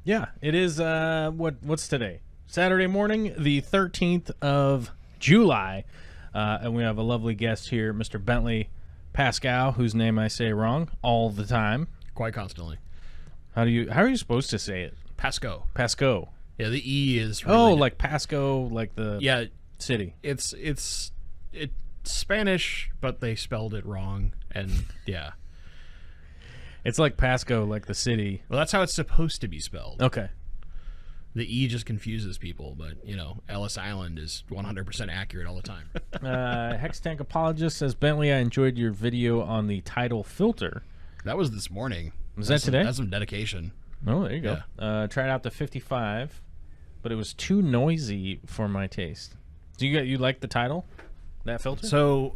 Yeah, it is. What's today? Saturday morning, the 13th of July, and we have a lovely guest here, Mr. Bentley Pascal, whose name I say wrong all the time. Quite constantly. How are you supposed to say it? Pasco. Pasco. Yeah, the E is really like Pasco, like the city. It's Spanish, but they spelled it wrong, and yeah. It's like Pasco, like the city. Well, that's how it's supposed to be spelled. Okay. The E just confuses people, but, Ellis Island is 100% accurate all the time. Hex Tank Apologist says, Bentley, I enjoyed your video on the tidal filter. That was this morning. Was that today? That's some dedication. Oh, there you go. Yeah. Tried out the 55, but it was too noisy for my taste. Do you like the tidal, that filter? So,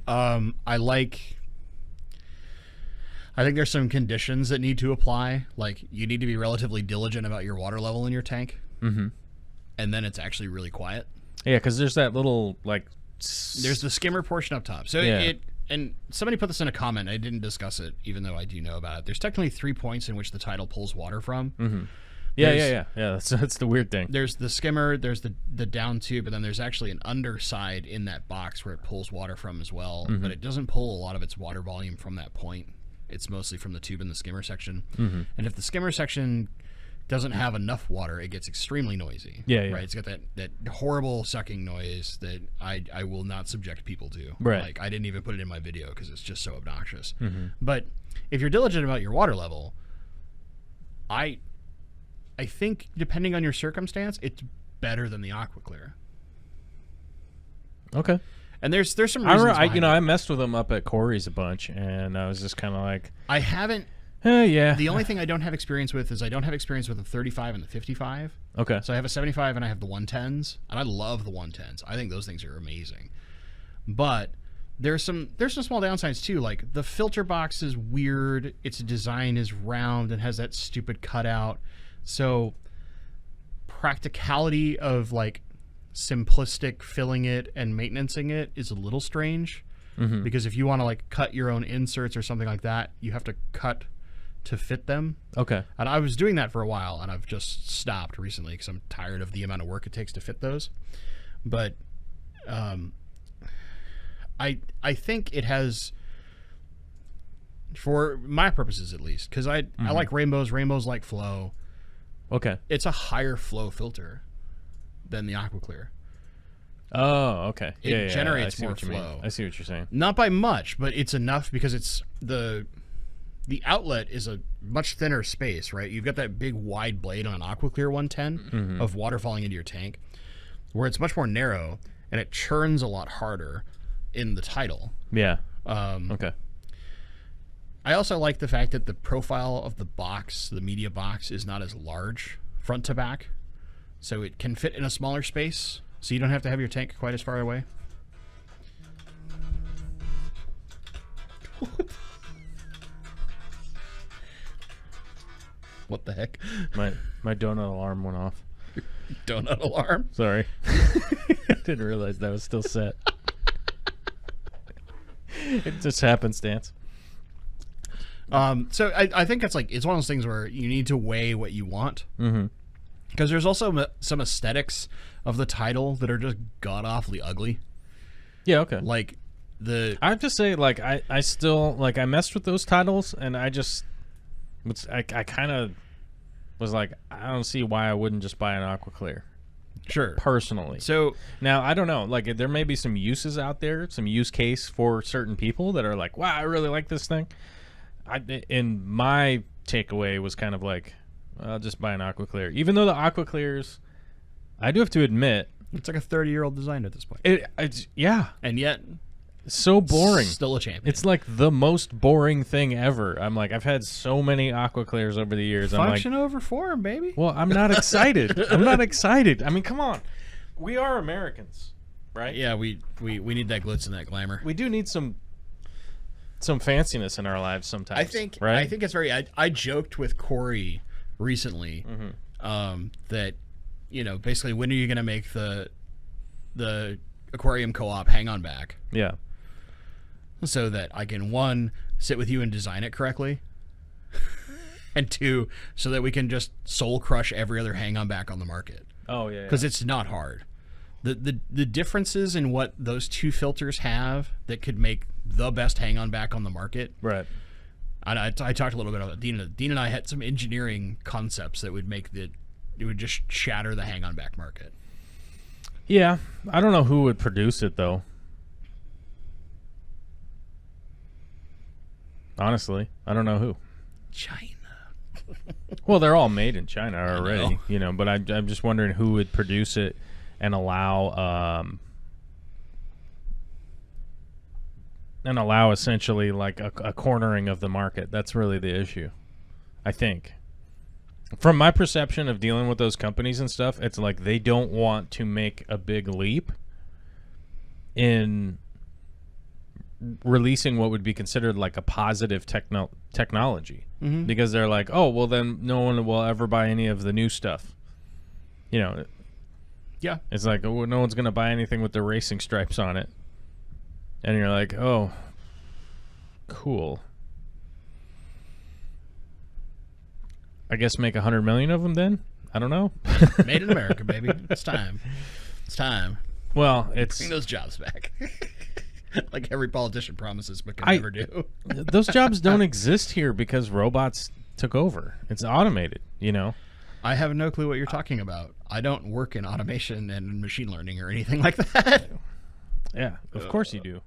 I think there's some conditions that need to apply. Like, you need to be relatively diligent about your water level in your tank. Mm-hmm. And then it's actually really quiet. Yeah, because there's that little, There's the skimmer portion up top. So and somebody put this in a comment. I didn't discuss it, even though I do know about it. There's technically 3 points in which the tidal pulls water from. Mm-hmm. Yeah. That's the weird thing. There's the skimmer, there's the down tube, and then there's actually an underside in that box where it pulls water from as well. Mm-hmm. But it doesn't pull a lot of its water volume from that point. It's mostly from the tube and the skimmer section. Mm-hmm. And if the skimmer section doesn't have enough water, it gets extremely noisy. Yeah. Right? It's got that horrible sucking noise that I will not subject people to. Right. Like, I didn't even put it in my video because it's just so obnoxious. Mm-hmm. But if you're diligent about your water level, I think, depending on your circumstance, it's better than the AquaClear. Okay. And there's some reasons I messed with them up at Corey's a bunch, and I was just kind of like, I haven't. Yeah. The only thing I don't have experience with is I don't have experience with the 35 and the 55. Okay. So I have a 75 and I have the 110s, and I love the 110s. I think those things are amazing. But there's some small downsides too. Like, the filter box is weird. Its design is round and has that stupid cutout. So practicality of simplistic filling it and maintaining it is a little strange. Mm-hmm. Because if you want to cut your own inserts or something like that, you have to cut to fit them. Okay. And I was doing that for a while, and I've just stopped recently because I'm tired of the amount of work it takes to fit those. But I think it has, for my purposes at least, because I like rainbows. Rainbows like flow. Okay. It's a higher flow filter than the AquaClear. Oh, okay. It generates more flow. I see what you're saying. Not by much, but it's enough because it's the outlet is a much thinner space, right? You've got that big wide blade on an AquaClear 110 of water falling into your tank, where it's much more narrow and it churns a lot harder in the tidal. Yeah. Okay. I also like the fact that the profile of the box, the media box, is not as large front to back, so it can fit in a smaller space. So you don't have to have your tank quite as far away. What the heck? My donut alarm went off. Donut alarm? Sorry. I didn't realize that was still set. It just happenstance. So I think it's one of those things where you need to weigh what you want. Mm-hmm. Because there's also some aesthetics of the title that are just god-awfully ugly. Yeah, okay. I have to say, I still, I messed with those titles, and I kind of was like, I don't see why I wouldn't just buy an AquaClear. Sure. Personally. So now, I don't know. There may be some uses out there, some use case for certain people that are like, wow, I really like this thing. And my takeaway was kind of like, I'll just buy an AquaClear. Even though the AquaClears, I do have to admit, it's like a 30-year-old design at this point. It's and yet so boring. Still a champion. It's like the most boring thing ever. I'm like, I've had so many AquaClears over the years. Function I'm like, over form, baby. Well, I'm not excited. I'm not excited. I mean, come on. We are Americans, right? Yeah, we need that glitz and that glamour. We do need some fanciness in our lives sometimes. I think it's very. I joked with Corey recently that, basically, when are you going to make the aquarium co-op hang on back? Yeah. So that I can, one, sit with you and design it correctly. and two, so that we can just soul crush every other hang-on back on the market. Oh yeah. Because it's not hard. The differences in what those two filters have that could make the best hang-on back on the market. Right. I talked a little bit about it. Dean and I had some engineering concepts that would make it would just shatter the hang-on back market. Yeah, I don't know who would produce it though. Honestly, I don't know who. China. Well, they're all made in China already, know. you know. But I'm just wondering who would produce it and allow essentially like a cornering of the market. That's really the issue, I think. From my perception of dealing with those companies and stuff, it's like they don't want to make a big leap in releasing what would be considered like a positive technology, because they're like, oh, well, then no one will ever buy any of the new stuff. You know, Yeah. it's like, oh, no one's going to buy anything with the racing stripes on it. And you're like, oh, cool. I guess make 100 million of them then? I don't know. Made in America, baby. It's time. It's time. Well, Bring it's those jobs back. Like every politician promises but can never do. those jobs don't exist here because robots took over. It's automated, you know. I have no clue what you're talking about. I don't work in automation and machine learning or anything like that. Yeah, of course you do.